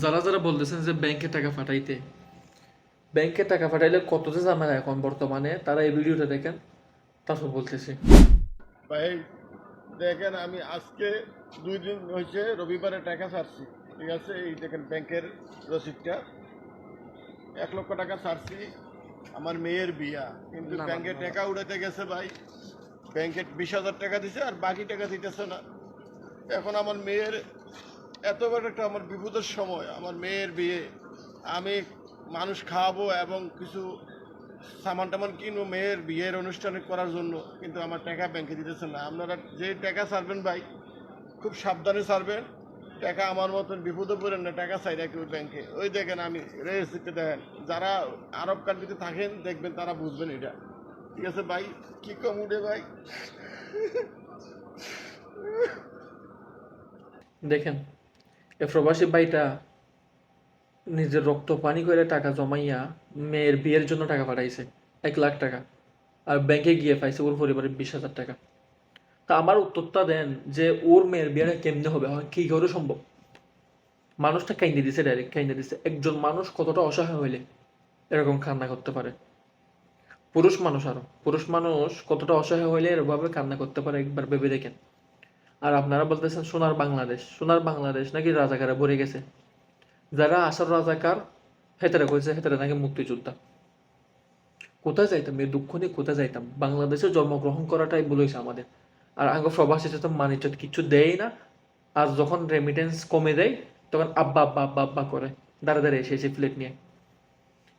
যারা যারা বলতেছেন যে ব্যাংকে টাকা পাঠাইতে, ব্যাংকে টাকা পাঠাইলে কত যে ঝামেলা এখন বর্তমানে, তারা এই ভিডিওটা দেখেন, তারপর বলতেছি। ভাই দেখেন, আমি আজকে 2 দিন হয়েছে রবিবারে টাকা ছাড়ছি। ঠিক আছে, এই দেখেন ব্যাংকের রসিদটা, 1 লক্ষ টাকা ছাড়ছি। আমার মেয়ের বিয়া, কিন্তু না, না, ব্যাংকে না, না। টাকা উড়াতে গেছে ভাই। ব্যাংকে 20,000 টাকা দিছে আর বাকি টাকা দিতেছে না। এখন আমার মেয়ের এত বড় একটা আমার বিপদের সময়, আমার মেয়ের বিয়ে, আমি মানুষ খাওয়াবো এবং কিছু সামান টামান কিনবো মেয়ের বিয়ের অনুষ্ঠানে করার জন্য, কিন্তু আমার টাকা ব্যাংকে দিতেছে না। আপনারা যে টাকা ছাড়বেন ভাই, খুব সাবধানে ছাড়বেন। টাকা আমার মতন বিপদে পড়েন না, টাকা চাই রাখি ওই ব্যাংকে। ওই দেখেন, আমি রেজিস্ট্রিতে দেখেন, যারা আরব কান্ট্রিতে থাকেন দেখবেন, তারা বুঝবেন এটা। ঠিক আছে ভাই, কি কম উঠে ভাই। দেখেন, এ প্রবাসী ভাইটা নিজের রক্ত পানি করে টাকা জমাইয়া মেয়ের বিয়ের জন্য টাকা পাঠাইছে, 1 লাখ টাকা। আর ব্যাংকে গিয়ে পাইছে ওর পরিবারের 20,000 টাকা। তা আমার উত্তরটা দেন যে ওর মেয়ের বিয়েটা কেমনে হবে, হয় কি করে সম্ভব? মানুষটা কাইন্দে দিছে, ডাইরেক্ট কাইন্দে দিছে। একজন মানুষ কতটা অসহায় হইলে এরকম কান্না করতে পারে? পুরুষ মানুষ কতটা অসহায় হইলে এভাবে কান্না করতে পারে, একবার ভেবে দেখেন। আর আপনারা বলতেছেন সোনার বাংলাদেশ নাকি রাজাকারে ভরে গেছে। যারা আসার রাজাকার, হেতারা কইছে হেতারা নাকি মুক্তিযোদ্ধা। কোথায় যাইতাম এই দুঃখ নিয়ে, কোথায় যাইতাম? বাংলাদেশে জন্মগ্রহণ করাটাই ভুল হয়েছে আমাদের। আর আঙ্গ প্রবাসীতে তো মানিজ্য কিছু দেয় না। আর যখন রেমিটেন্স কমে দেয়, তখন আব্বা আব্বা আব্বা আব্বা করে দাঁড়া দাঁড়িয়ে এসে এসে প্লেট নিয়ে।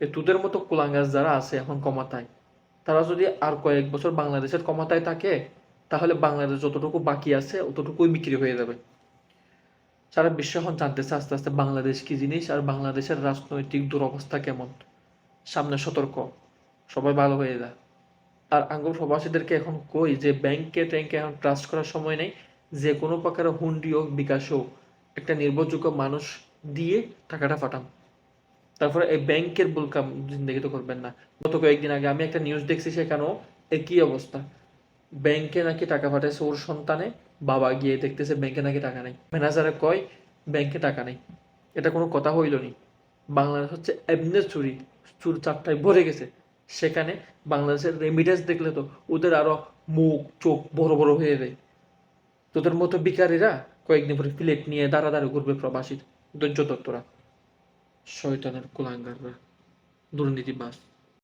এই তোদের মতো কুলাঙ্গাস যারা আছে এখন ক্ষমতায়, তারা যদি আর কয়েক বছর বাংলাদেশের ক্ষমতায় থাকে, তাহলে বাংলাদেশ যতটুকু বাকি আছে অতটুকুই বিক্রি হয়ে যাবে। সারা বিশ্ব এখন জানতেছে আস্তে আস্তে বাংলাদেশ কি জিনিস আর বাংলাদেশের রাজনৈতিক দুরবস্থা কেমন। সামনে সতর্ক, সবাই ভালো হয়ে যায়। আর আঙ্গুল প্রবাসীদেরকে এখন কই যে ব্যাংকে ট্যাঙ্কে এখন ট্রাস্ট করার সময় নেই। যে কোনো প্রকারের হুন্ডি হোক, বিকাশ হোক, একটা নির্ভরযোগ্য মানুষ দিয়ে টাকাটা পাঠান। তারপরে এই ব্যাংকের ভুল কাম জিন্দগিতে করবেন না। গত কয়েকদিন আগে আমি একটা নিউজ দেখছি, সেখানেও একই অবস্থা। ব্যাংকে নাকি টাকা পাঠাইছে ওর সন্তানে, বাবা গিয়ে দেখতেছে ব্যাংকে নাকি টাকা নেই। ম্যানেজারে কয় ব্যাংকে টাকা নেই। এটা কোনো কথা হইল নি? বাংলাদেশ হচ্ছে এমনি চুরি, চুর চারটায় ভরে গেছে। সেখানে বাংলাদেশের রেমিটেন্স দেখলে তো ওদের আরো মুখ চোখ বড় বড় হয়ে যায়। তোদের মতো বিকারীরা কয়েকদিন পরে প্লেট নিয়ে দাঁড়াদাঁড়ি ঘুরবে প্রবাসীর। ধৈর্য ধর তোরা, শয়তানের কুলাঙ্গাররা, দুর্নীতিবাজ।